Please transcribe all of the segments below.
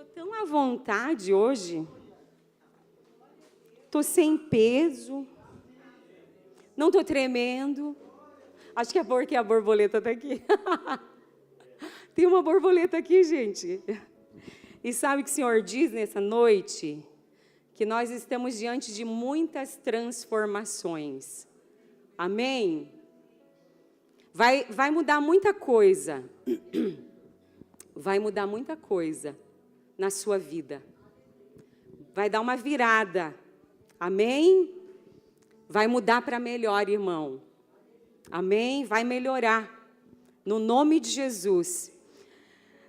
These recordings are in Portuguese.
tô tão à vontade hoje. Tô sem peso. Não tô tremendo. Acho que é porque a borboleta tá aqui. Tem uma borboleta aqui, gente. E sabe o que o Senhor diz nessa noite? Que nós estamos diante de muitas transformações. Amém? Vai mudar muita coisa. Vai mudar muita coisa na sua vida. Vai dar uma virada. Amém? Vai mudar para melhor, irmão. Amém? Vai melhorar. No nome de Jesus.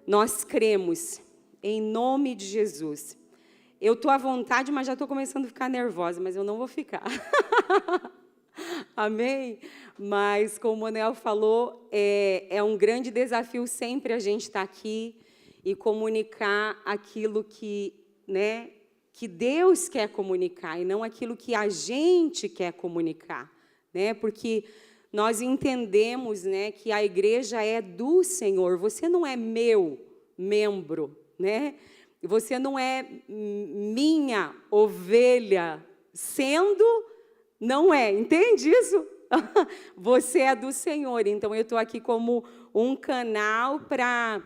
Nós cremos. Em nome de Jesus. Eu estou à vontade, mas já estou começando a ficar nervosa, mas eu não vou ficar. Amém? Mas, como o Manuel falou, é um grande desafio sempre a gente estar aqui e comunicar aquilo que, que Deus quer comunicar e não aquilo que a gente quer comunicar, Porque nós entendemos, que a igreja é do Senhor. Você não é meu membro, Você não é minha ovelha, não é, entende isso? Você é do Senhor, então eu estou aqui como um canal para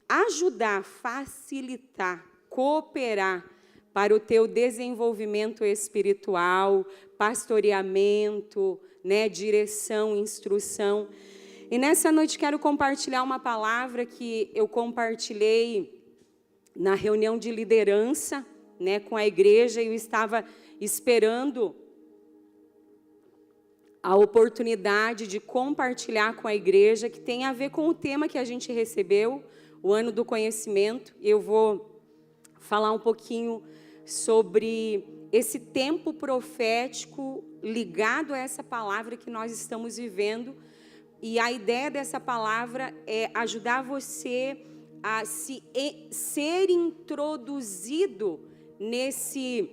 ajudar, facilitar, cooperar para o teu desenvolvimento espiritual, pastoreamento, direção, instrução. E nessa noite quero compartilhar uma palavra que eu compartilhei na reunião de liderança, com a igreja, e eu estava esperando a oportunidade de compartilhar com a igreja, que tem a ver com o tema que a gente recebeu, o ano do conhecimento. Eu vou falar um pouquinho sobre esse tempo profético ligado a essa palavra que nós estamos vivendo. E a ideia dessa palavra é ajudar você a ser introduzido nesse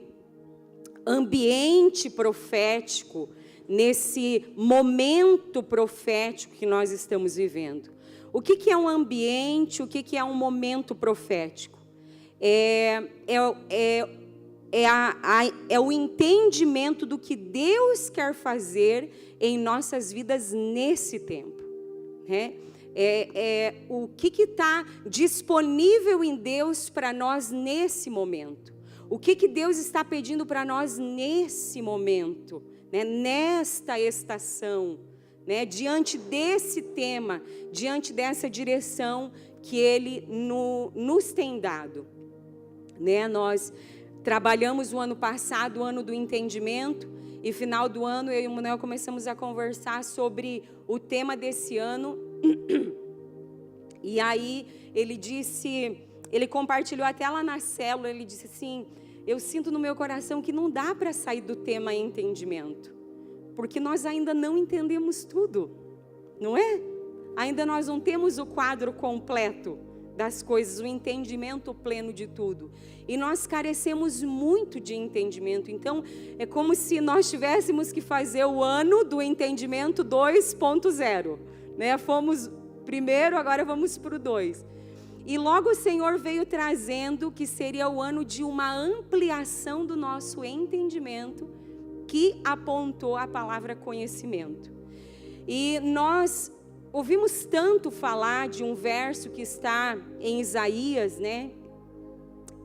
ambiente profético, nesse momento profético que nós estamos vivendo. O que é um ambiente, o que é um momento profético? É o entendimento do que Deus quer fazer em nossas vidas nesse tempo. O que está disponível em Deus para nós nesse momento. O que Deus está pedindo para nós nesse momento, nesta estação, diante desse tema, diante dessa direção que Ele nos tem dado. Nós trabalhamos o ano passado, o ano do entendimento, e final do ano eu e o Manuel começamos a conversar sobre o tema desse ano. E aí ele compartilhou até lá na célula, ele disse assim: eu sinto no meu coração que não dá para sair do tema entendimento, porque nós ainda não entendemos tudo, não é? Ainda nós não temos o quadro completo das coisas, o entendimento pleno de tudo. E nós carecemos muito de entendimento. Então, é como se nós tivéssemos que fazer o ano do entendimento 2.0. Fomos primeiro, agora vamos para o 2. E logo o Senhor veio trazendo que seria o ano de uma ampliação do nosso entendimento, que apontou a palavra conhecimento. E nós ouvimos tanto falar de um verso que está em Isaías,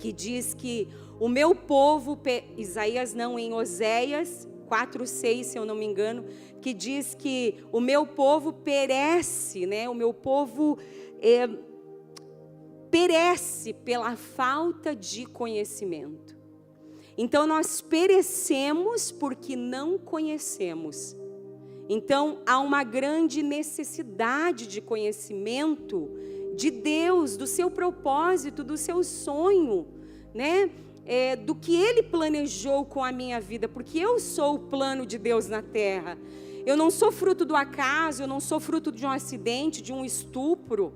que diz que o meu povo, Isaías não, em Oséias 4:6, se eu não me engano, que diz que o meu povo perece, o meu povo perece pela falta de conhecimento. Então nós perecemos porque não conhecemos. Então, há uma grande necessidade de conhecimento de Deus, do seu propósito, do seu sonho, do que Ele planejou com a minha vida, porque eu sou o plano de Deus na terra. Eu não sou fruto do acaso, eu não sou fruto de um acidente, de um estupro,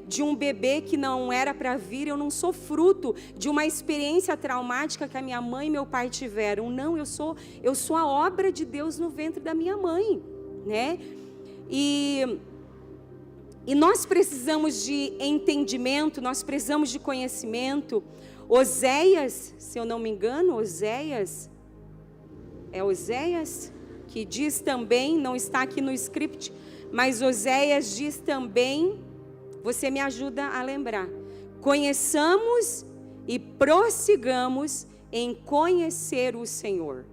de um bebê que não era para vir. Eu não sou fruto de uma experiência traumática que a minha mãe e meu pai tiveram. Não, eu sou a obra de Deus no ventre da minha mãe, E E nós precisamos de entendimento, nós precisamos de conhecimento. Oséias, se eu não me engano, Oséias que diz também, não está aqui no script, mas Oséias diz também, você me ajuda a lembrar: conheçamos e prossigamos em conhecer o Senhor.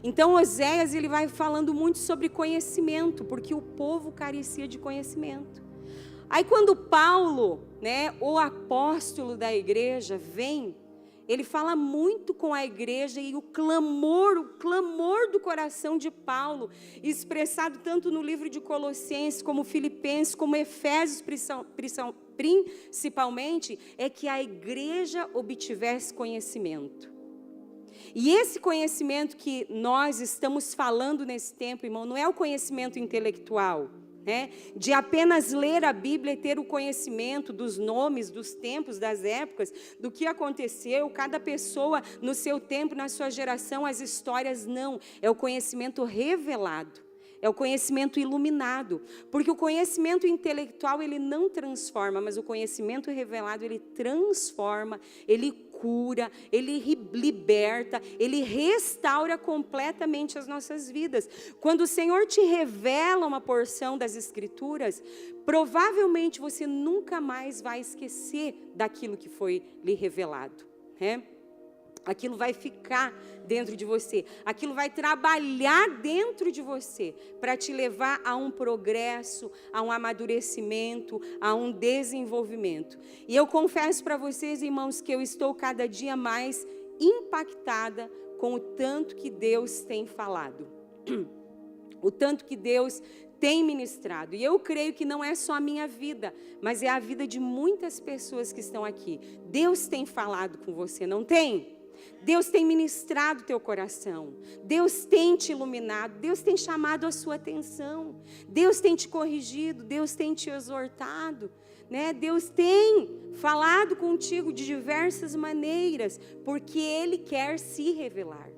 Então Oséias, ele vai falando muito sobre conhecimento, porque o povo carecia de conhecimento. Aí quando Paulo, o apóstolo da igreja, vem, ele fala muito com a igreja, e o clamor do coração de Paulo, expressado tanto no livro de Colossenses, como Filipenses, como Efésios principalmente, é que a igreja obtivesse conhecimento. E esse conhecimento que nós estamos falando nesse tempo, irmão, não é o conhecimento intelectual, de apenas ler a Bíblia e ter o conhecimento dos nomes, dos tempos, das épocas, do que aconteceu, cada pessoa no seu tempo, na sua geração, as histórias. Não, é o conhecimento revelado, é o conhecimento iluminado, porque o conhecimento intelectual, ele não transforma, mas o conhecimento revelado, ele transforma, ele cura, ele liberta, ele restaura completamente as nossas vidas. Quando o Senhor te revela uma porção das Escrituras, provavelmente você nunca mais vai esquecer daquilo que foi lhe revelado, Aquilo vai ficar dentro de você, aquilo vai trabalhar dentro de você, para te levar a um progresso, a um amadurecimento, a um desenvolvimento. E eu confesso para vocês, irmãos, que eu estou cada dia mais impactada com o tanto que Deus tem falado, o tanto que Deus tem ministrado. E eu creio que não é só a minha vida, mas é a vida de muitas pessoas que estão aqui. Deus tem falado com você, não tem? Deus tem ministrado teu coração, Deus tem te iluminado, Deus tem chamado a sua atenção, Deus tem te corrigido, Deus tem te exortado, Deus tem falado contigo de diversas maneiras, porque Ele quer se revelar,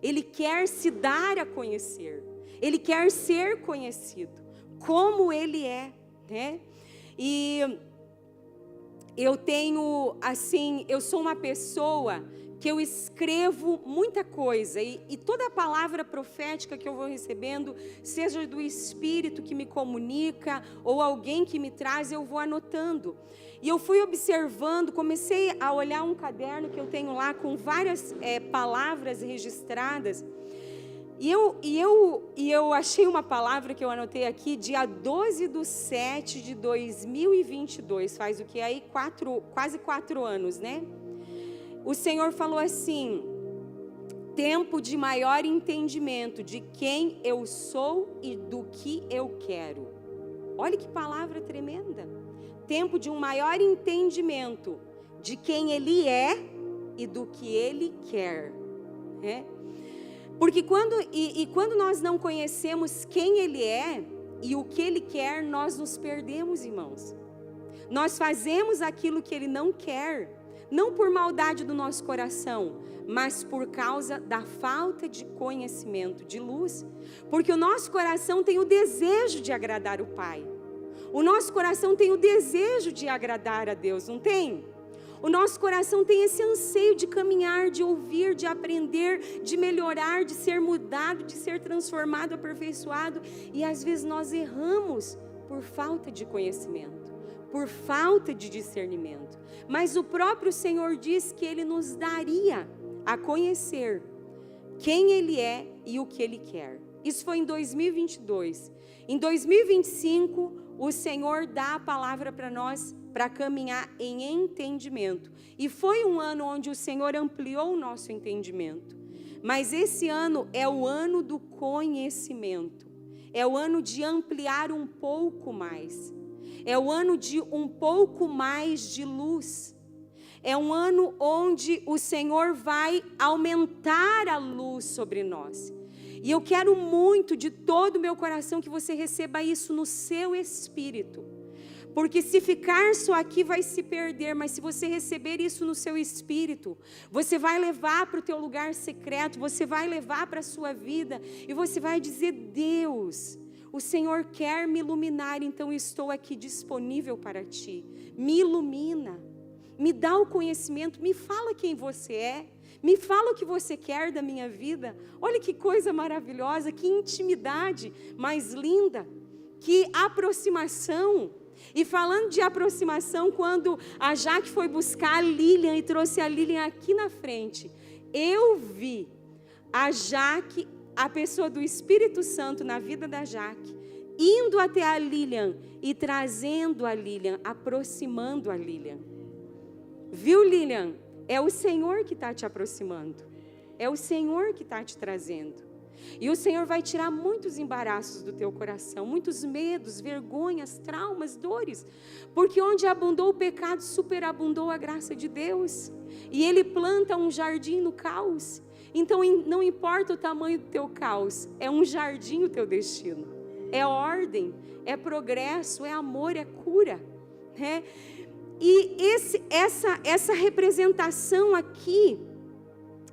Ele quer se dar a conhecer, Ele quer ser conhecido, como Ele é, E eu tenho, assim, eu sou uma pessoa que eu escrevo muita coisa, e toda a palavra profética que eu vou recebendo, seja do Espírito que me comunica, ou alguém que me traz, eu vou anotando. E eu fui observando, comecei a olhar um caderno que eu tenho lá, com várias palavras registradas, e eu achei uma palavra que eu anotei aqui, dia 12/7/2022, faz o que aí? Quase 4 anos, O Senhor falou assim: tempo de maior entendimento de quem eu sou e do que eu quero. Olha que palavra tremenda. Tempo de um maior entendimento de quem Ele é e do que Ele quer. Porque quando nós não conhecemos quem Ele é e o que Ele quer, nós nos perdemos, irmãos. Nós fazemos aquilo que Ele não quer, não por maldade do nosso coração, mas por causa da falta de conhecimento, de luz. Porque o nosso coração tem o desejo de agradar o Pai. O nosso coração tem o desejo de agradar a Deus, não tem? O nosso coração tem esse anseio de caminhar, de ouvir, de aprender, de melhorar, de ser mudado, de ser transformado, aperfeiçoado. E às vezes nós erramos por falta de conhecimento, por falta de discernimento. Mas o próprio Senhor diz que Ele nos daria a conhecer quem Ele é e o que Ele quer. Isso foi em 2022. Em 2025, o Senhor dá a palavra para nós, para caminhar em entendimento. E foi um ano onde o Senhor ampliou o nosso entendimento. Mas esse ano é o ano do conhecimento. É o ano de ampliar um pouco mais. É o ano de um pouco mais de luz. É um ano onde o Senhor vai aumentar a luz sobre nós. E eu quero muito, de todo o meu coração, que você receba isso no seu espírito. Porque se ficar só aqui vai se perder, mas se você receber isso no seu espírito, você vai levar para o teu lugar secreto, você vai levar para a sua vida, e você vai dizer: Deus, O Senhor quer me iluminar, então estou aqui disponível para ti. Me ilumina, me dá o conhecimento, me fala quem você é, me fala o que você quer da minha vida. Olha que coisa maravilhosa, que intimidade mais linda, que aproximação. E falando de aproximação, quando a Jaque foi buscar a Lilian e trouxe a Lilian aqui na frente, eu vi a Jaque, a pessoa do Espírito Santo na vida da Jaque, indo até a Lilian e trazendo a Lilian, aproximando a Lilian. Viu, Lilian? É o Senhor que está te aproximando. É o Senhor que está te trazendo. E o Senhor vai tirar muitos embaraços do teu coração, muitos medos, vergonhas, traumas, dores. Porque onde abundou o pecado, superabundou a graça de Deus. E Ele planta um jardim no caos. Então não importa o tamanho do teu caos, é um jardim o teu destino. É ordem, é progresso, é amor, é cura, né? E essa representação aqui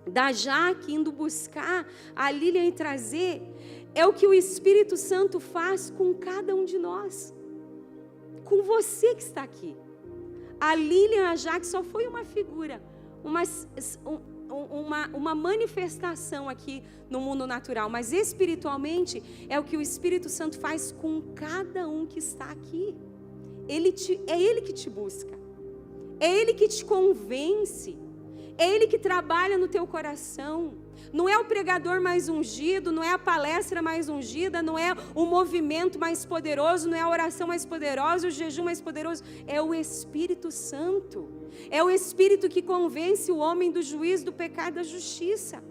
da Jaque indo buscar a Lilian e trazer, é o que o Espírito Santo faz com cada um de nós, com você que está aqui. A Lilian, a Jaque só foi uma figura, uma manifestação aqui no mundo natural, mas espiritualmente é o que o Espírito Santo faz com cada um que está aqui. É Ele que te busca, é Ele que te convence, é Ele que trabalha no teu coração. Não é o pregador mais ungido, não é a palestra mais ungida, não é o movimento mais poderoso, não é a oração mais poderosa, o jejum mais poderoso, é o Espírito Santo. É o Espírito que convence o homem do juízo, do pecado e da justiça.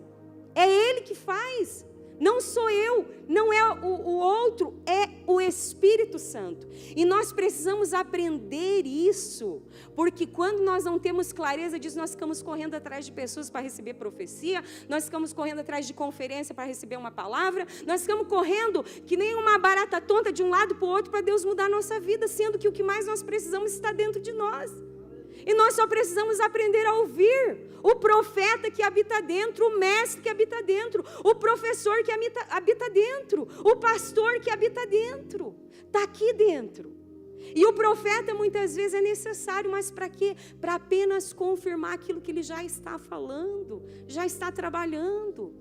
É Ele que faz. Não sou eu, não é o outro, é o Espírito Santo. E nós precisamos aprender isso, porque quando nós não temos clareza disso, nós ficamos correndo atrás de pessoas para receber profecia, nós ficamos correndo atrás de conferência para receber uma palavra, nós ficamos correndo que nem uma barata tonta de um lado para o outro para Deus mudar a nossa vida, sendo que o que mais nós precisamos está dentro de nós. E nós só precisamos aprender a ouvir o profeta que habita dentro, o mestre que habita dentro, o professor que habita dentro, o pastor que habita dentro, está aqui dentro. E o profeta muitas vezes é necessário, mas para quê? Para apenas confirmar aquilo que ele já está falando, já está trabalhando,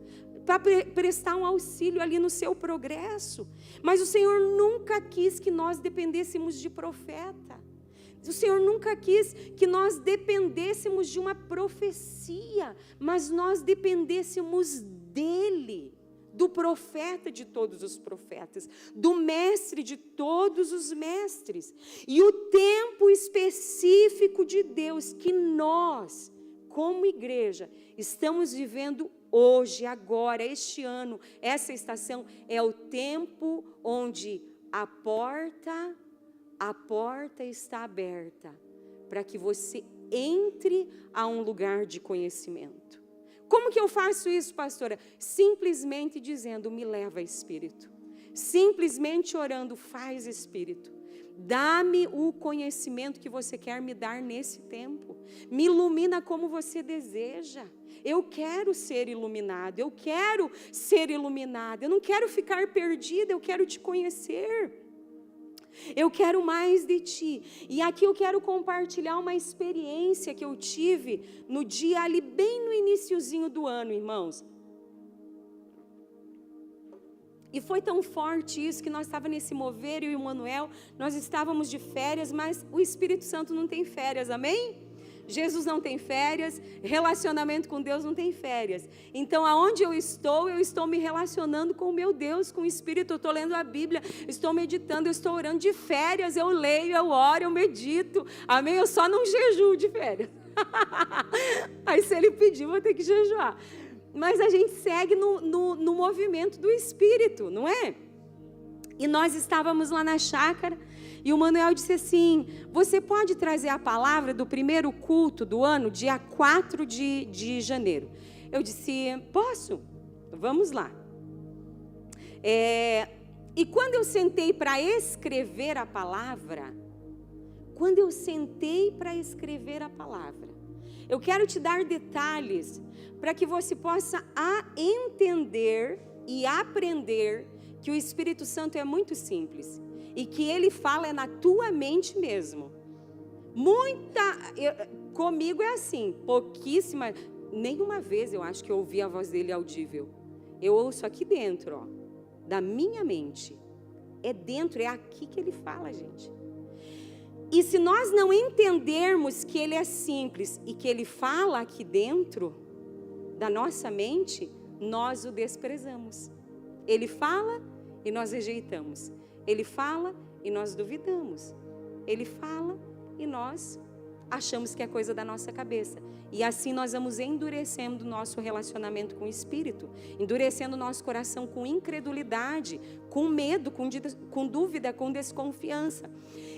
para prestar um auxílio ali no seu progresso. Mas o Senhor nunca quis que nós dependêssemos de profeta. O Senhor nunca quis que nós dependêssemos de uma profecia, mas nós dependêssemos dEle, do profeta de todos os profetas, do mestre de todos os mestres. E o tempo específico de Deus que nós, como igreja, estamos vivendo hoje, agora, este ano, essa estação, é o tempo onde a porta está aberta para que você entre a um lugar de conhecimento. Como que eu faço isso, pastora? Simplesmente dizendo, me leva, Espírito. Simplesmente orando, faz, Espírito. Dá-me o conhecimento que você quer me dar nesse tempo. Me ilumina como você deseja. Eu quero ser iluminado, eu quero ser iluminada. Eu não quero ficar perdida, eu quero te conhecer. Eu quero mais de ti. E aqui eu quero compartilhar uma experiência que eu tive no dia ali, bem no iniciozinho do ano, irmãos. E foi tão forte isso que nós estávamos nesse mover, eu e o Manuel, nós estávamos de férias, mas o Espírito Santo não tem férias, amém? Jesus não tem férias, relacionamento com Deus não tem férias. Então, aonde eu estou me relacionando com o meu Deus, com o Espírito. Eu estou lendo a Bíblia, estou meditando, eu estou orando de férias. Eu leio, eu oro, eu medito. Amém? Eu só não jejuo de férias. Aí, se Ele pedir, vou ter que jejuar. Mas a gente segue no movimento do Espírito, não é? E nós estávamos lá na chácara. E o Manuel disse assim, você pode trazer a palavra do primeiro culto do ano, dia 4 de janeiro? Eu disse, posso? Vamos lá. E quando eu sentei para escrever a palavra, eu quero te dar detalhes para que você possa entender e aprender que o Espírito Santo é muito simples e que ele fala é na tua mente mesmo. Comigo é assim, pouquíssima, nenhuma vez eu acho que eu ouvi a voz dele audível. Eu ouço aqui dentro, ó, da minha mente. É dentro, é aqui que ele fala, gente. E se nós não entendermos que ele é simples e que ele fala aqui dentro da nossa mente, nós o desprezamos. Ele fala e nós rejeitamos. Ele fala e nós duvidamos. Ele fala e nós achamos que é coisa da nossa cabeça. E assim nós vamos endurecendo o nosso relacionamento com o Espírito, endurecendo o nosso coração com incredulidade, com medo, com dúvida, com desconfiança.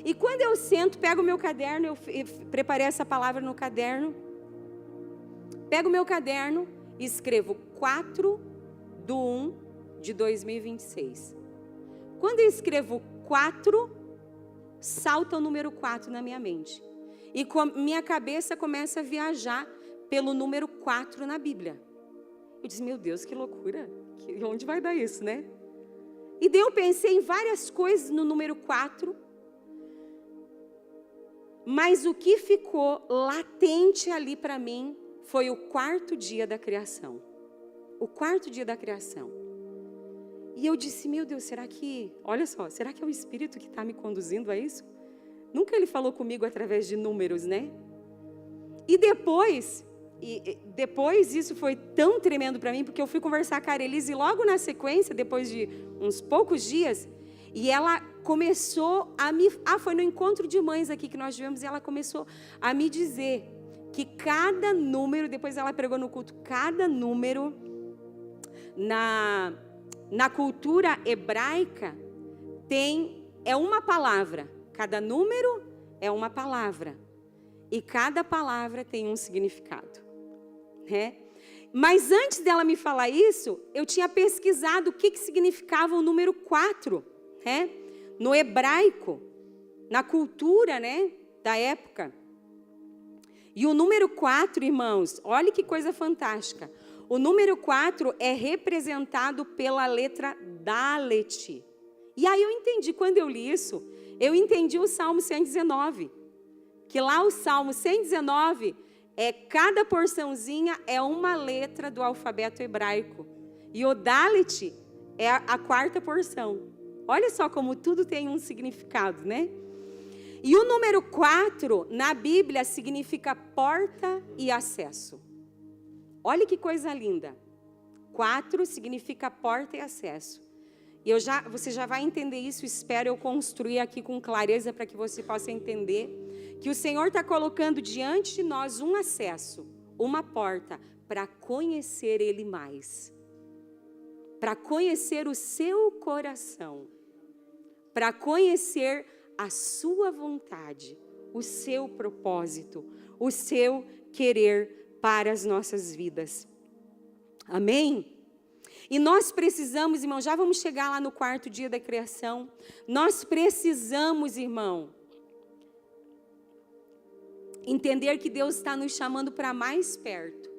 E quando eu sento, pego o meu caderno, eu preparei essa palavra no caderno, pego o meu caderno e escrevo 4/1/2026. Quando eu escrevo 4, salta o número 4 na minha mente. E minha cabeça começa a viajar pelo número 4 na Bíblia. Eu disse, meu Deus, que loucura. Onde vai dar isso, né? E daí eu pensei em várias coisas no número 4. Mas o que ficou latente ali para mim foi o 4º dia da criação. O 4º dia da criação. E eu disse, meu Deus, olha só, será que é o Espírito que está me conduzindo a isso? Nunca ele falou comigo através de números, né? E depois isso foi tão tremendo para mim, porque eu fui conversar com a Arelise logo na sequência, depois de uns poucos dias, e ela começou a me... foi no encontro de mães aqui que nós tivemos, e ela começou a me dizer que cada número, depois ela pregou no culto, cada número na cultura hebraica é uma palavra. Cada número é uma palavra. E cada palavra tem um significado. Né? Mas antes dela me falar isso, eu tinha pesquisado o que significava o número 4. Né? No hebraico, na cultura, né, da época. E o número 4, irmãos, olha que coisa fantástica. O número 4 é representado pela letra Dalet. E aí eu entendi, quando eu li isso, eu entendi o Salmo 119. Que lá o Salmo 119, cada porçãozinha é uma letra do alfabeto hebraico. E o Dalet é a 4ª porção. Olha só como tudo tem um significado, né? E o número 4, na Bíblia, significa porta e acesso. Olha que coisa linda. 4 significa porta e acesso. E você já vai entender isso, espero eu construir aqui com clareza para que você possa entender que o Senhor está colocando diante de nós um acesso, uma porta, para conhecer Ele mais. Para conhecer o seu coração. Para conhecer a sua vontade, o seu propósito, o seu querer para as nossas vidas. Amém? E nós precisamos, irmão, já vamos chegar lá no 4º dia da criação. Nós precisamos, irmão, entender que Deus está nos chamando para mais perto,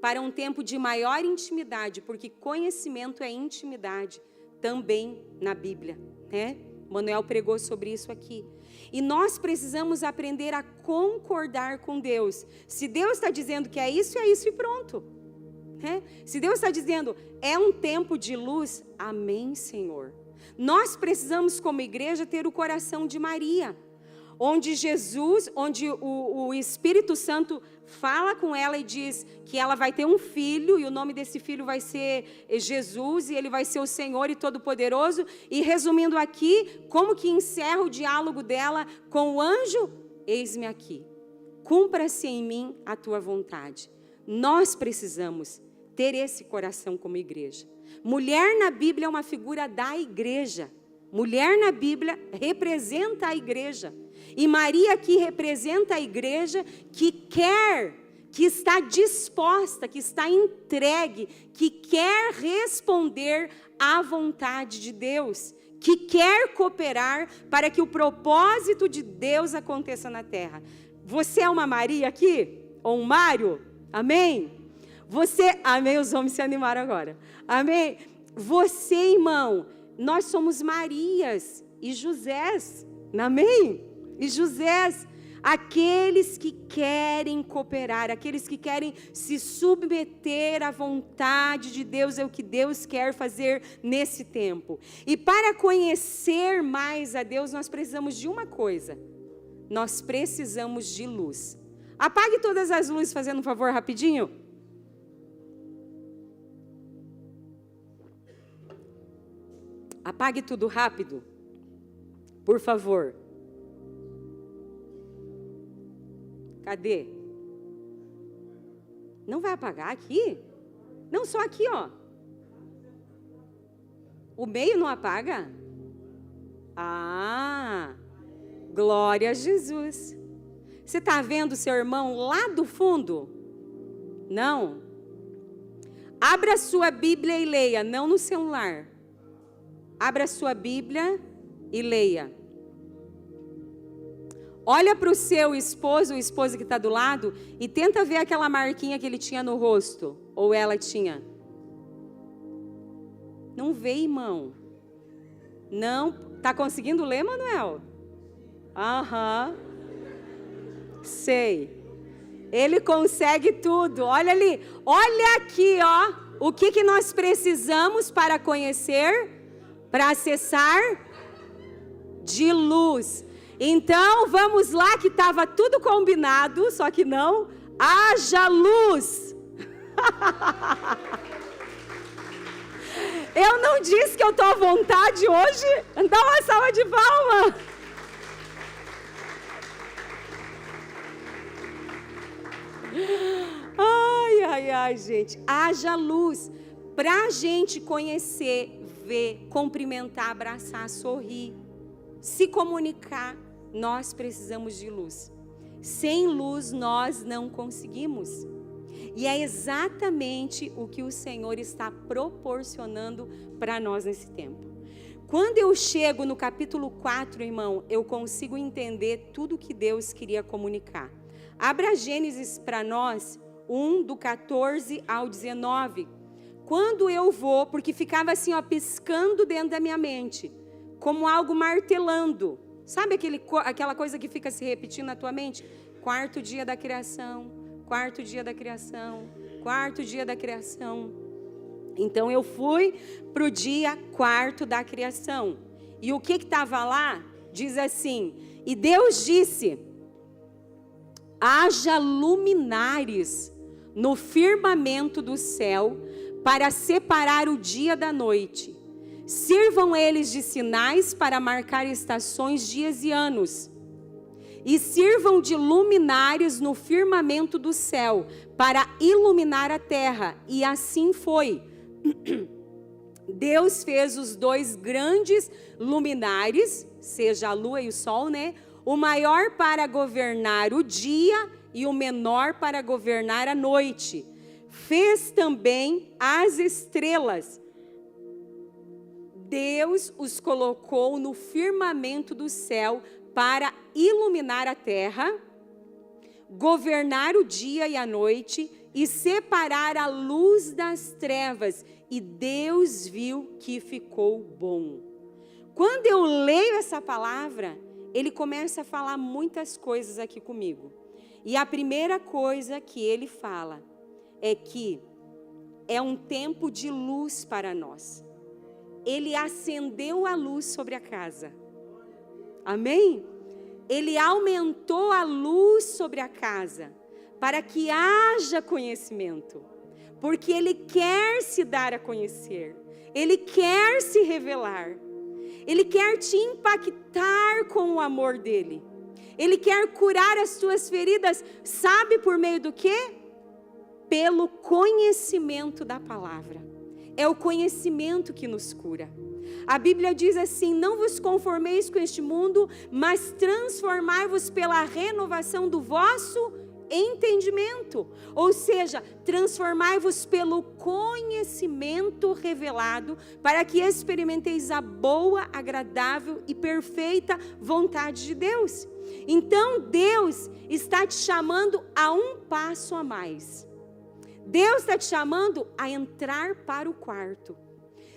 para um tempo de maior intimidade, porque conhecimento é intimidade também na Bíblia, né? Manuel pregou sobre isso aqui. E nós precisamos aprender a concordar com Deus. Se Deus está dizendo que é isso e pronto. Se Deus está dizendo, é um tempo de luz, amém, Senhor. Nós precisamos, como igreja, ter o coração de Maria, onde o Espírito Santo fala com ela e diz que ela vai ter um filho, e o nome desse filho vai ser Jesus, e ele vai ser o Senhor e Todo-Poderoso. E resumindo aqui, como que encerra o diálogo dela com o anjo? Eis-me aqui, cumpra-se em mim a tua vontade. Nós precisamos ter esse coração como igreja. Mulher na Bíblia é uma figura da igreja. Mulher na Bíblia representa a igreja. E Maria aqui representa a igreja que quer, que está disposta, que está entregue, que quer responder à vontade de Deus, que quer cooperar para que o propósito de Deus aconteça na terra. Você é uma Maria aqui? Ou um Mário? Amém? Amém, os homens se animaram agora. Amém? Você, irmão, nós somos Marias e Josés, amém? E Josés, aqueles que querem cooperar, aqueles que querem se submeter à vontade de Deus, é o que Deus quer fazer nesse tempo. E para conhecer mais a Deus, nós precisamos de uma coisa, nós precisamos de luz. Apague todas as luzes, fazendo um favor rapidinho. Apague tudo rápido, por favor. Cadê? Não vai apagar aqui? Não, só aqui, ó. O meio não apaga? Ah, glória a Jesus. Você está vendo seu irmão lá do fundo? Não? Abra sua Bíblia e leia, não no celular. Abra sua Bíblia e leia. Olha para o seu esposo, o esposo que está do lado, e tenta ver aquela marquinha que ele tinha no rosto, ou ela tinha. Não vê, irmão. Não, está conseguindo ler, Manuel? Aham. Sei. Ele consegue tudo. Olha ali, olha aqui, ó. O que nós precisamos para conhecer, para acessar? De luz. Então, vamos lá, que estava tudo combinado, só que não. Haja luz. Eu não disse que eu estou à vontade hoje? Dá uma salva de palmas. Ai, gente. Haja luz. Para a gente conhecer, ver, cumprimentar, abraçar, sorrir, se comunicar, nós precisamos de luz. Sem luz nós não conseguimos. E é exatamente o que o Senhor está proporcionando para nós nesse tempo. Quando eu chego no capítulo 4, irmão, eu consigo entender tudo que Deus queria comunicar. Abra Gênesis para nós, 1, do 14 ao 19. Quando eu vou, porque ficava assim, ó, piscando dentro da minha mente, como algo martelando. Sabe aquela coisa que fica se repetindo na tua mente? Quarto dia da criação, quarto dia da criação, quarto dia da criação. Então eu fui para o dia quarto da criação. E o que estava lá? Diz assim: e Deus disse: haja luminares no firmamento do céu para separar o dia da noite. Sirvam eles de sinais para marcar estações, dias e anos. E sirvam de luminares no firmamento do céu, para iluminar a terra. E assim foi. Deus fez os dois grandes luminares, seja a lua e o sol, né? O maior para governar o dia e o menor para governar a noite. Fez também as estrelas. Deus os colocou no firmamento do céu para iluminar a terra, governar o dia e a noite e separar a luz das trevas. E Deus viu que ficou bom. Quando eu leio essa palavra, ele começa a falar muitas coisas aqui comigo. E a primeira coisa que ele fala é que é um tempo de luz para nós. Ele acendeu a luz sobre a casa. Amém? Ele aumentou a luz sobre a casa para que haja conhecimento. Porque Ele quer se dar a conhecer. Ele quer se revelar. Ele quer te impactar com o amor dEle. Ele quer curar as tuas feridas. Sabe por meio do quê? Pelo conhecimento da palavra. É o conhecimento que nos cura. A Bíblia diz assim: não vos conformeis com este mundo, mas transformai-vos pela renovação do vosso entendimento. Ou seja, transformai-vos pelo conhecimento revelado, para que experimenteis a boa, agradável e perfeita vontade de Deus. Então Deus está te chamando a um passo a mais. Deus está te chamando a entrar para o quarto.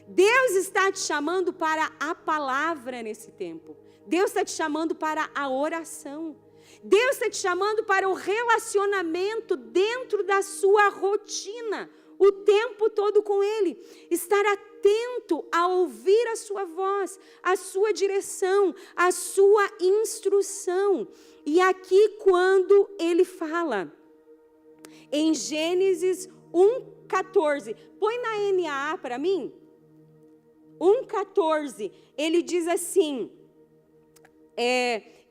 Deus está te chamando para a palavra nesse tempo. Deus está te chamando para a oração. Deus está te chamando para o relacionamento dentro da sua rotina, o tempo todo com Ele. Estar atento a ouvir a sua voz, a sua direção, a sua instrução. E aqui quando Ele fala, em Gênesis 1:14, põe na NAA para mim, 1:14, Ele diz assim,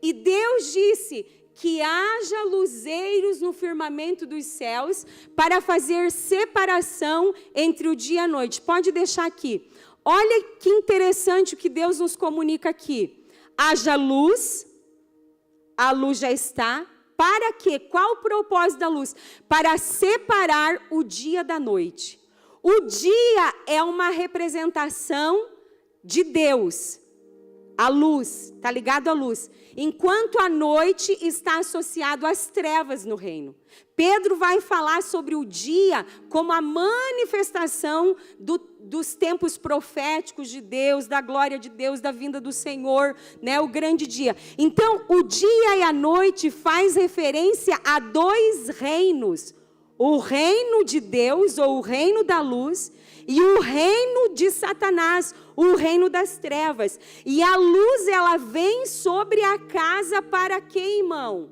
e Deus disse que haja luzeiros no firmamento dos céus para fazer separação entre o dia e a noite. Pode deixar aqui. Olha que interessante o que Deus nos comunica aqui. Haja luz, a luz já está. Para quê? Qual o propósito da luz? Para separar o dia da noite. O dia é uma representação de Deus. A luz, está ligado à luz. Enquanto a noite está associado às trevas no reino. Pedro vai falar sobre o dia como a manifestação dos tempos proféticos de Deus, da glória de Deus, da vinda do Senhor, né, o grande dia. Então, o dia e a noite faz referência a dois reinos. O reino de Deus, ou o reino da luz, e o reino de Satanás, o reino das trevas. E a luz, ela vem sobre a casa para quê, irmão?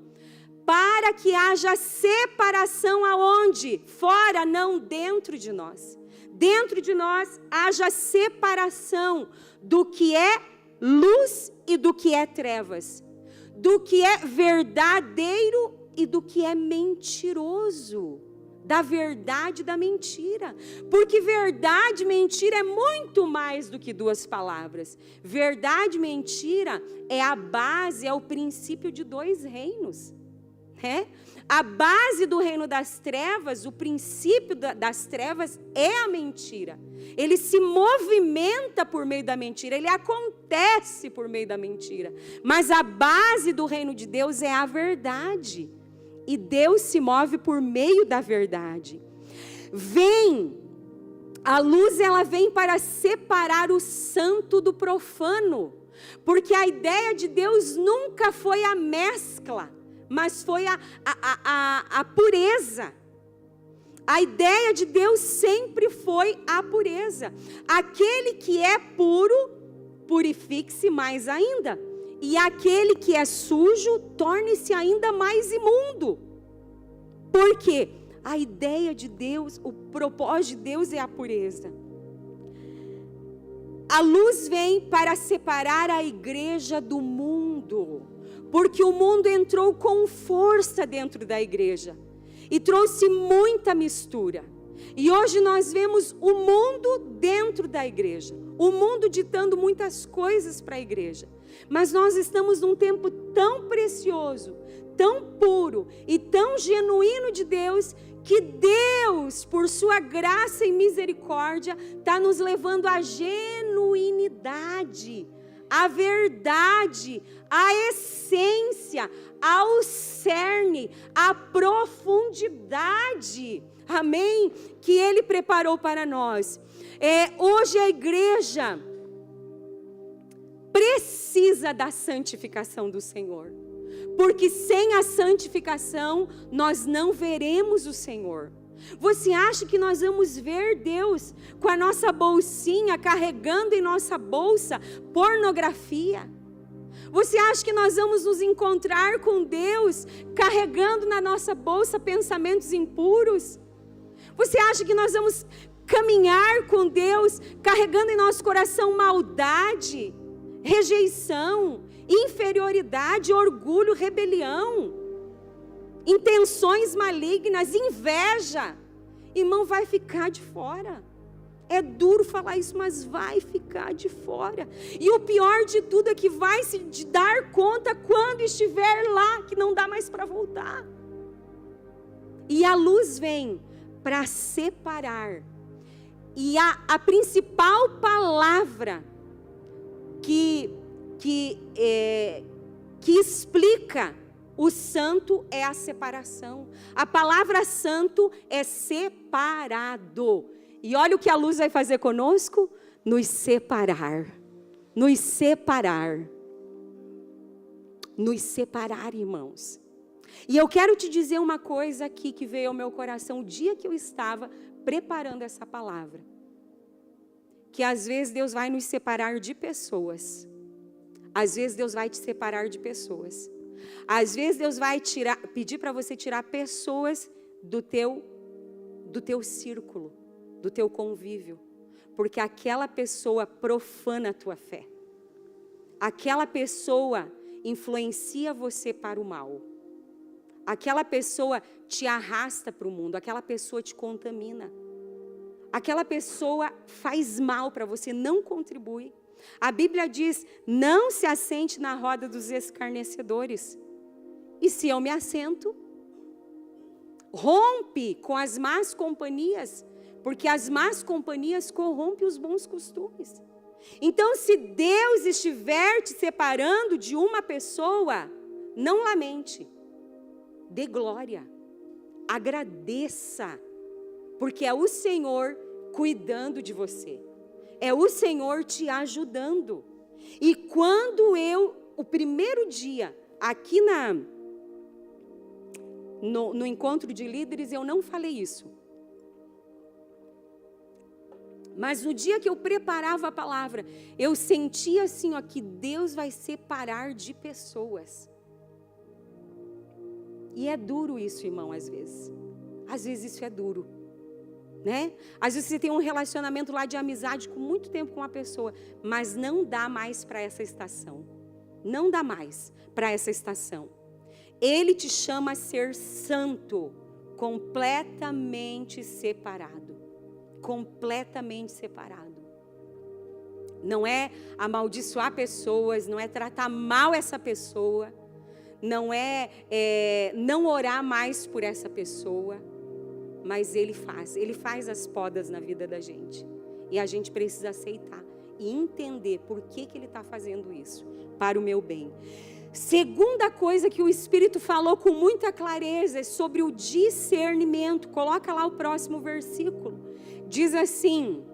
Para que haja separação aonde? Fora, não dentro de nós. Dentro de nós haja separação do que é luz e do que é trevas. Do que é verdadeiro e do que é mentiroso. Da verdade e da mentira. Porque verdade e mentira é muito mais do que duas palavras. Verdade e mentira é a base, é o princípio de dois reinos. A base do reino das trevas, o princípio das trevas é a mentira. Ele se movimenta por meio da mentira, ele acontece por meio da mentira. Mas a base do reino de Deus é a verdade. E Deus se move por meio da verdade. A luz ela vem para separar o santo do profano. Porque a ideia de Deus nunca foi a mescla, mas foi a pureza. A ideia de Deus sempre foi a pureza. Aquele que é puro, purifique-se mais ainda. E aquele que é sujo, torne-se ainda mais imundo. Por quê? A ideia de Deus, o propósito de Deus é a pureza. A luz vem para separar a igreja do mundo. Porque o mundo entrou com força dentro da igreja. E trouxe muita mistura. E hoje nós vemos o mundo dentro da igreja. O mundo ditando muitas coisas para a igreja. Mas nós estamos num tempo tão precioso, tão puro e tão genuíno de Deus, que Deus, por sua graça e misericórdia, está nos levando à genuinidade, à verdade, à essência, ao cerne, à profundidade, amém? Que Ele preparou para nós. Hoje a igreja precisa da santificação do Senhor, porque sem a santificação nós não veremos o Senhor. Você acha que nós vamos ver Deus com a nossa bolsinha, carregando em nossa bolsa pornografia? Você acha que nós vamos nos encontrar com Deus carregando na nossa bolsa pensamentos impuros? Você acha que nós vamos caminhar com Deus carregando em nosso coração maldade, rejeição, inferioridade, orgulho, rebelião, intenções malignas, inveja? Irmão, vai ficar de fora. É duro falar isso, mas vai ficar de fora. E o pior de tudo é que vai se dar conta quando estiver lá, que não dá mais para voltar. E a luz vem para separar. E a principal palavra que explica o santo é a separação. A palavra santo é separado. E olha o que a luz vai fazer conosco. nos separar. Nos separar. Nos separar, irmãos. E eu quero te dizer uma coisa aqui que veio ao meu coração o dia que eu estava preparando essa palavra. Que às vezes Deus vai nos separar de pessoas. Às vezes Deus vai te separar de pessoas. Às vezes Deus vai pedir para você tirar pessoas do teu círculo, do teu convívio. Porque aquela pessoa profana a tua fé. Aquela pessoa influencia você para o mal. Aquela pessoa te arrasta para o mundo, aquela pessoa te contamina. Aquela pessoa faz mal para você, não contribui. A Bíblia diz, não se assente na roda dos escarnecedores. E se eu me assento, rompe com as más companhias, porque as más companhias corrompem os bons costumes. Então, se Deus estiver te separando de uma pessoa, não lamente. Dê glória, agradeça, porque é o Senhor cuidando de você, é o Senhor te ajudando. E quando o primeiro dia, aqui no encontro de líderes, eu não falei isso, mas no dia que eu preparava a palavra, eu sentia assim, ó, que Deus vai separar de pessoas. E é duro isso, irmão, às vezes. Às vezes isso é duro, né? Às vezes você tem um relacionamento lá de amizade com muito tempo com uma pessoa, mas não dá mais para essa estação. Não dá mais para essa estação. Ele te chama a ser santo, completamente separado. Completamente separado. Não é amaldiçoar pessoas, não é tratar mal essa pessoa. Não é não orar mais por essa pessoa, mas Ele faz as podas na vida da gente. E a gente precisa aceitar e entender por que Ele está fazendo isso, para o meu bem. Segunda coisa que o Espírito falou com muita clareza é sobre o discernimento. Coloca lá o próximo versículo. Diz assim,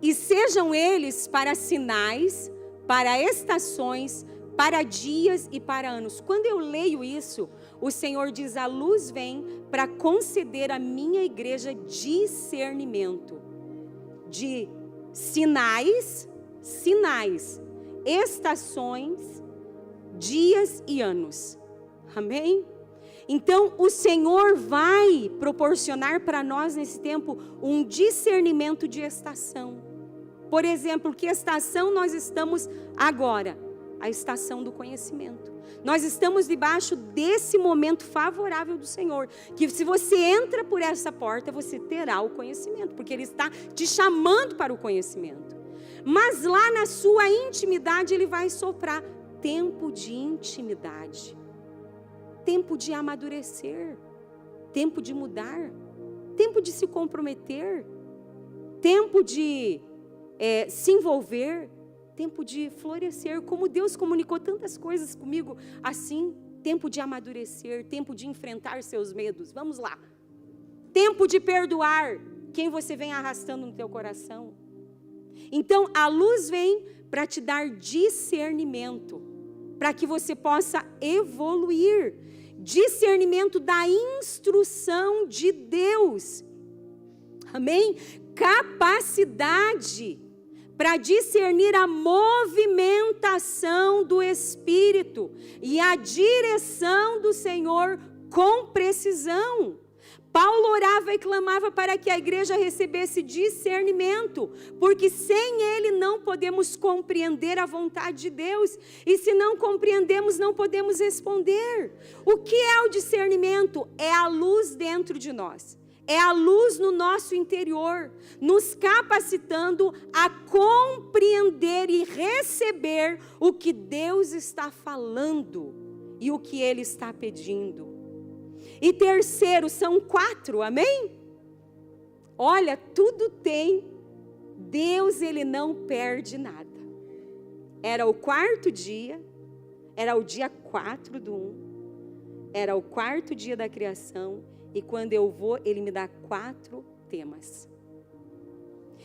e sejam eles para sinais, para estações, para dias e para anos. Quando eu leio isso, o Senhor diz, a luz vem para conceder à minha igreja discernimento de sinais, estações, dias e anos. Amém? Então, o Senhor vai proporcionar para nós nesse tempo um discernimento de estação. Por exemplo, que estação nós estamos agora? A estação do conhecimento. Nós estamos debaixo desse momento favorável do Senhor, que se você entra por essa porta, você terá o conhecimento, porque Ele está te chamando para o conhecimento. Mas lá na sua intimidade, Ele vai soprar tempo de intimidade, tempo de amadurecer, tempo de mudar, tempo de se comprometer, tempo de se envolver, tempo de florescer, como Deus comunicou tantas coisas comigo, assim, tempo de amadurecer, tempo de enfrentar seus medos, vamos lá, tempo de perdoar quem você vem arrastando no teu coração. Então, a luz vem para te dar discernimento, para que você possa evoluir, discernimento da instrução de Deus, amém? Capacidade para discernir a movimentação do Espírito e a direção do Senhor com precisão. Paulo orava e clamava para que a igreja recebesse discernimento, porque sem ele não podemos compreender a vontade de Deus, e se não compreendemos, não podemos responder. O que é o discernimento? É a luz dentro de nós. É a luz no nosso interior, nos capacitando a compreender e receber o que Deus está falando e o que Ele está pedindo. E terceiro, são 4, amém? Olha, tudo tem, Deus Ele não perde nada. Era o 4º dia, era o dia 4/1, era o 4º dia da criação. E quando eu vou, Ele me dá 4 temas.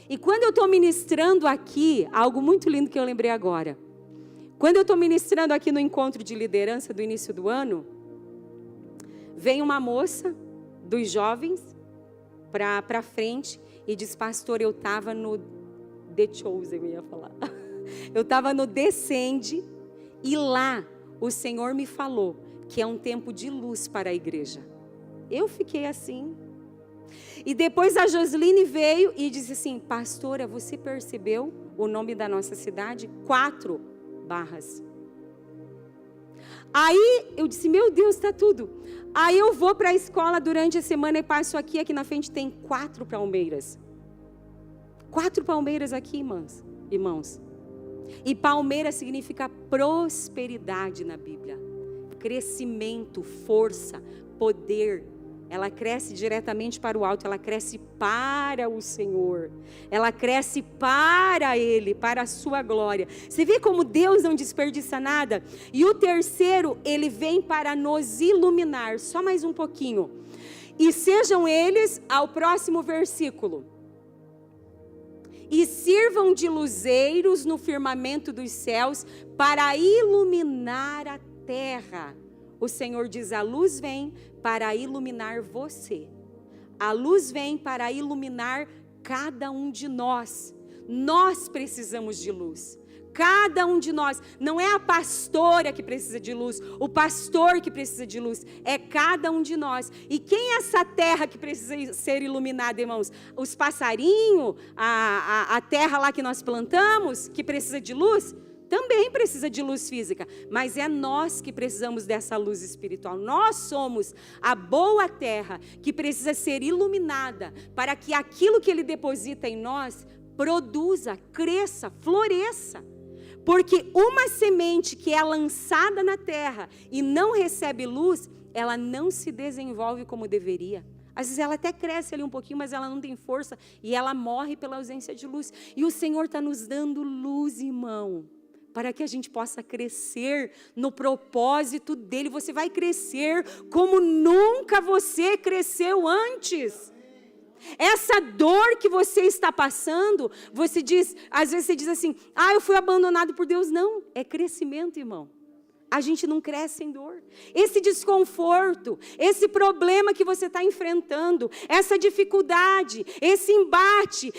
E quando eu estou ministrando aqui, algo muito lindo que eu lembrei agora. Quando eu estou ministrando aqui no encontro de liderança do início do ano, vem uma moça dos jovens para frente e diz: pastor, eu estava no The Chosen, eu ia falar. Eu estava no Descende e lá o Senhor me falou que é um tempo de luz para a igreja. Eu fiquei assim. E depois a Josline veio e disse assim: pastora, você percebeu o nome da nossa cidade? 4 barras. Aí eu disse: meu Deus, está tudo. Aí eu vou para a escola durante a semana e passo aqui na frente tem 4 palmeiras. 4 palmeiras aqui, irmãos. E palmeira significa prosperidade na Bíblia. Crescimento, força, poder. Ela cresce diretamente para o alto, ela cresce para o Senhor. Ela cresce para Ele, para a sua glória. Você vê como Deus não desperdiça nada? E o terceiro, Ele vem para nos iluminar. Só mais um pouquinho. E sejam eles, ao próximo versículo. E sirvam de luzeiros no firmamento dos céus para iluminar a terra. O Senhor diz: a luz vem para iluminar você. A luz vem para iluminar cada um de nós. Nós precisamos de luz. Cada um de nós. Não é a pastora que precisa de luz, o pastor que precisa de luz. É cada um de nós. E quem é essa terra que precisa ser iluminada, irmãos? Os passarinhos, a terra lá que nós plantamos, que precisa de luz? Também precisa de luz física, mas é nós que precisamos dessa luz espiritual. Nós somos a boa terra que precisa ser iluminada para que aquilo que Ele deposita em nós produza, cresça, floresça. Porque uma semente que é lançada na terra e não recebe luz, ela não se desenvolve como deveria. Às vezes ela até cresce ali um pouquinho, mas ela não tem força e ela morre pela ausência de luz. E o Senhor está nos dando luz, irmão, para que a gente possa crescer no propósito dEle. Você vai crescer como nunca você cresceu antes. Essa dor que você está passando, você diz, às vezes você diz assim: ah, eu fui abandonado por Deus. Não, é crescimento, irmão. A gente não cresce em dor. Esse desconforto, esse problema que você está enfrentando, essa dificuldade, esse embate,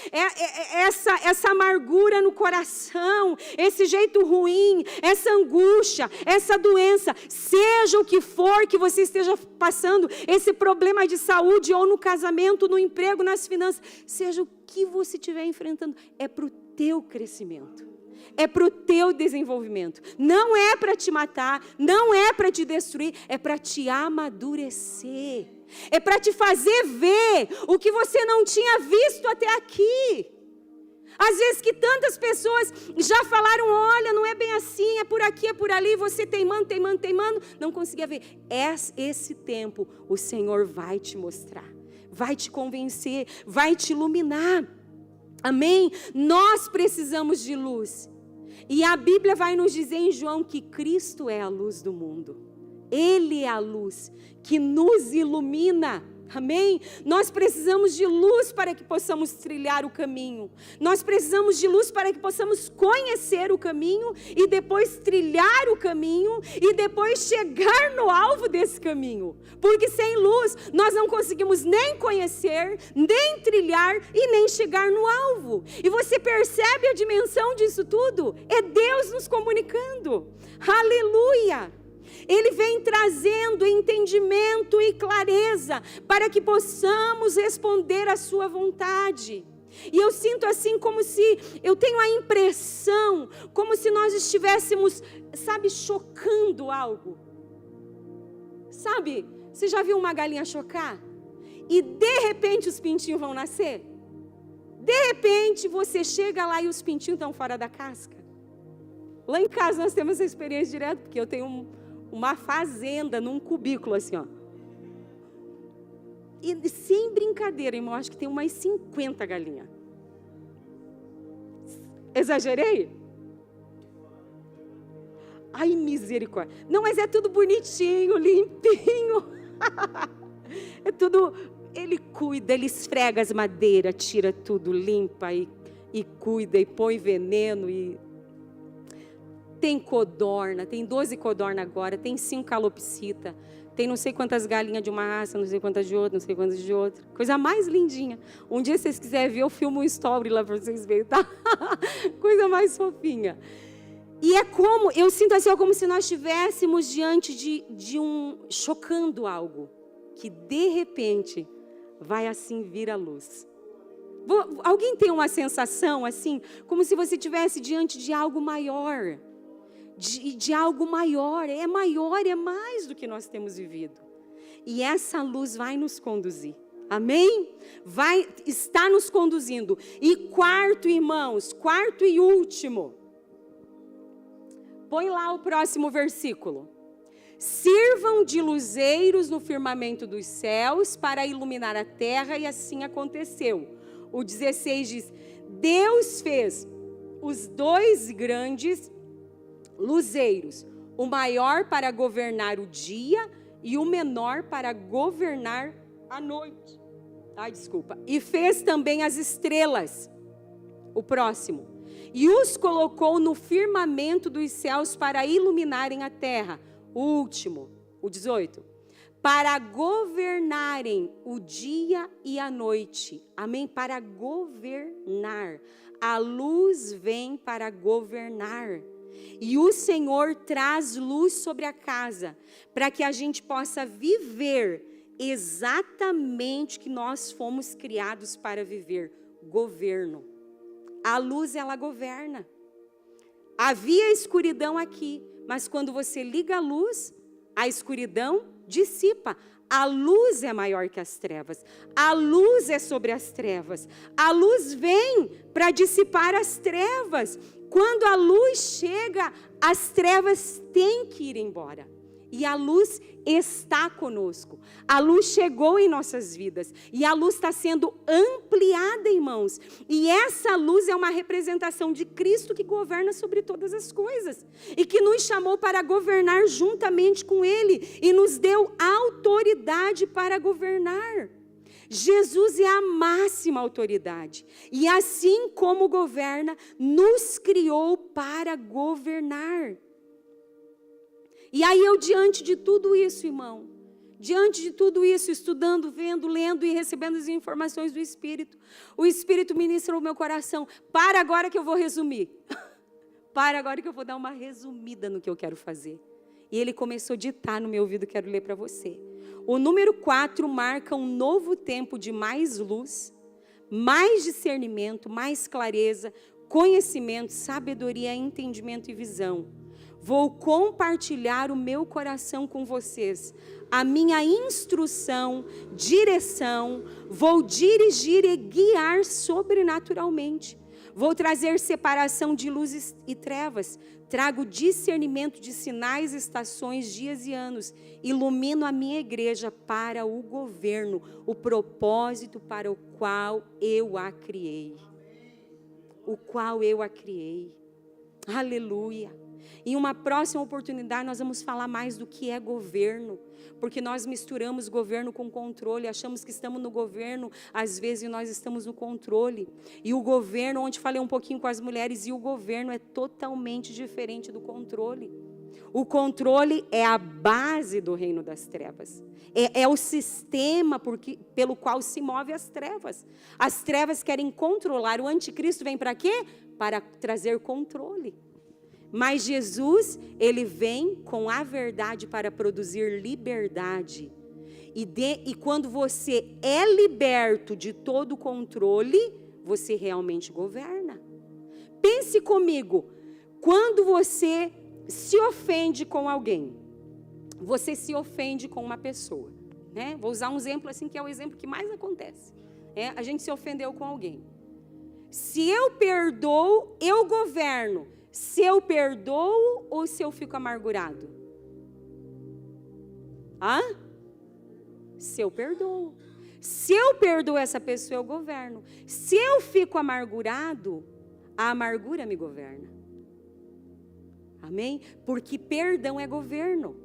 essa amargura no coração, esse jeito ruim, essa angústia, essa doença, seja o que for que você esteja passando, esse problema de saúde ou no casamento, no emprego, nas finanças, seja o que você estiver enfrentando, é para o teu crescimento. É para o teu desenvolvimento. Não é para te matar, não é para te destruir, é para te amadurecer. É para te fazer ver o que você não tinha visto até aqui. Às vezes que tantas pessoas já falaram: olha, não é bem assim, é por aqui, é por ali, você teimando, não conseguia ver. Esse tempo o Senhor vai te mostrar, vai te convencer, vai te iluminar. Amém? Nós precisamos de luz. E a Bíblia vai nos dizer em João que Cristo é a luz do mundo. Ele é a luz que nos ilumina. Amém? Nós precisamos de luz para que possamos trilhar o caminho. Nós precisamos de luz para que possamos conhecer o caminho e depois trilhar o caminho e depois chegar no alvo desse caminho. Porque sem luz nós não conseguimos nem conhecer, nem trilhar e nem chegar no alvo. E você percebe a dimensão disso tudo? É Deus nos comunicando. Aleluia! Ele vem trazendo entendimento e clareza para que possamos responder à sua vontade. E eu sinto assim como se, eu tenho a impressão, como se nós estivéssemos, sabe, chocando algo. Sabe, você já viu uma galinha chocar? E de repente os pintinhos vão nascer? De repente você chega lá e os pintinhos estão fora da casca. Lá em casa nós temos essa experiência direto, porque eu tenho uma fazenda num cubículo assim, ó. E sem brincadeira, irmão, acho que tem umas 50 galinhas. Exagerei? Ai, misericórdia. Não, mas é tudo bonitinho, limpinho. É tudo, ele cuida, ele esfrega as madeiras, tira tudo, limpa e e cuida, e põe veneno, e tem codorna, tem 12 codorna agora, tem 5 calopsita, tem não sei quantas galinhas de uma raça, não sei quantas de outra, não sei quantas de outra. Coisa mais lindinha. Um dia, se vocês quiserem ver, eu filmo um story lá para vocês verem, tá? Coisa mais fofinha. E é como, eu sinto assim, como se nós estivéssemos diante de chocando algo, que de repente vai assim vir à luz. Alguém tem uma sensação assim, como se você estivesse diante de algo maior, de algo maior, é mais do que nós temos vivido. E essa luz vai nos conduzir, amém? Está nos conduzindo. E quarto, irmãos, quarto e último, põe lá o próximo versículo. Sirvam de luzeiros no firmamento dos céus para iluminar a terra, e assim aconteceu. O 16 diz, Deus fez os 2 grandes luzeiros, o maior para governar o dia e o menor para governar a noite. E fez também as estrelas, o próximo, e os colocou no firmamento dos céus para iluminarem a terra. O último, o 18, para governarem o dia e a noite. Amém? Para governar. A luz vem para governar. E o Senhor traz luz sobre a casa, para que a gente possa viver exatamente o que nós fomos criados para viver. Governo. A luz, ela governa. Havia escuridão aqui, mas quando você liga a luz, a escuridão dissipa. A luz é maior que as trevas. A luz é sobre as trevas. A luz vem para dissipar as trevas. Quando a luz chega, as trevas têm que ir embora. E a luz está conosco. A luz chegou em nossas vidas. E a luz está sendo ampliada, irmãos. E essa luz é uma representação de Cristo que governa sobre todas as coisas. E que nos chamou para governar juntamente com Ele. E nos deu autoridade para governar. Jesus é a máxima autoridade. E assim como governa, nos criou para governar. E aí eu, diante de tudo isso, irmão, diante de tudo isso, estudando, vendo, lendo e recebendo as informações do Espírito, o Espírito ministra o meu coração. Para agora que eu vou resumir. Para agora que eu vou dar uma resumida no que eu quero fazer. E ele começou a ditar no meu ouvido, quero ler para você. O número 4 marca um novo tempo de mais luz, mais discernimento, mais clareza, conhecimento, sabedoria, entendimento e visão. Vou compartilhar o meu coração com vocês, a minha instrução, direção, vou dirigir e guiar sobrenaturalmente. Vou trazer separação de luzes e trevas, trago discernimento de sinais, estações, dias e anos, ilumino a minha igreja para o governo, o propósito para o qual eu a criei. O qual eu a criei. Aleluia. Em uma próxima oportunidade nós vamos falar mais do que é governo, porque nós misturamos governo com controle, achamos que estamos no governo, às vezes nós estamos no controle. E o governo, onde falei um pouquinho com as mulheres, e o governo é totalmente diferente do controle. O controle é a base do reino das trevas. É o sistema pelo qual se move as trevas. As trevas querem controlar. O anticristo vem para quê? Para trazer controle. Mas Jesus, ele vem com a verdade para produzir liberdade. E quando você é liberto de todo o controle, você realmente governa. Pense comigo, quando você se ofende com alguém, você se ofende com uma pessoa, né? Vou usar um exemplo assim, que é o exemplo que mais acontece. A gente se ofendeu com alguém. Se eu perdoo, eu governo. Se eu perdoo ou se eu fico amargurado? Se eu perdoo. Se eu perdoo essa pessoa, eu governo. Se eu fico amargurado, a amargura me governa. Amém? Porque perdão é governo.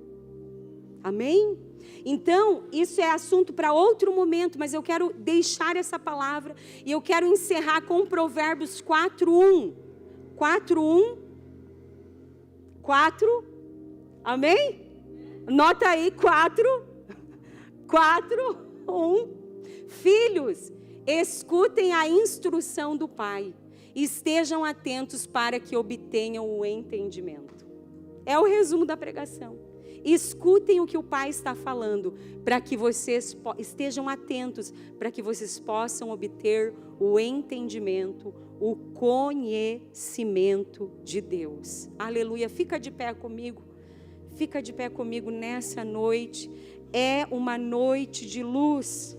Amém? Então, isso é assunto para outro momento, mas eu quero deixar essa palavra e eu quero encerrar com Provérbios 4:1. 4:1. 4. Amém? Nota aí, 4:1. Filhos, escutem a instrução do pai. Estejam atentos para que obtenham o entendimento. É o resumo da pregação. Escutem o que o pai está falando, para que vocês estejam atentos, para que vocês possam obter o entendimento, o conhecimento de Deus. Aleluia. Fica de pé comigo. Fica de pé comigo nessa noite. É uma noite de luz.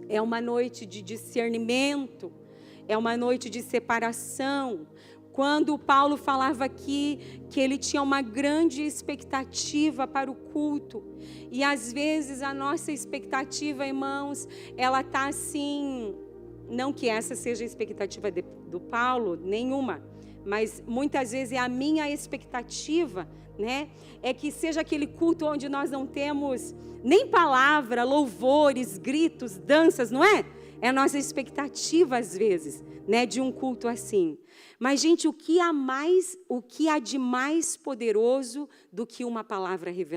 É uma noite de discernimento. É uma noite de separação. Quando Paulo falava aqui que ele tinha uma grande expectativa para o culto. E às vezes a nossa expectativa, irmãos, ela está assim, não que essa seja a expectativa do Paulo, nenhuma. Mas muitas vezes é a minha expectativa, né? É que seja aquele culto onde nós não temos nem palavra, louvores, gritos, danças, não é? É a nossa expectativa às vezes, né, de um culto assim. Mas, gente, o que há de mais poderoso do que uma palavra revelada?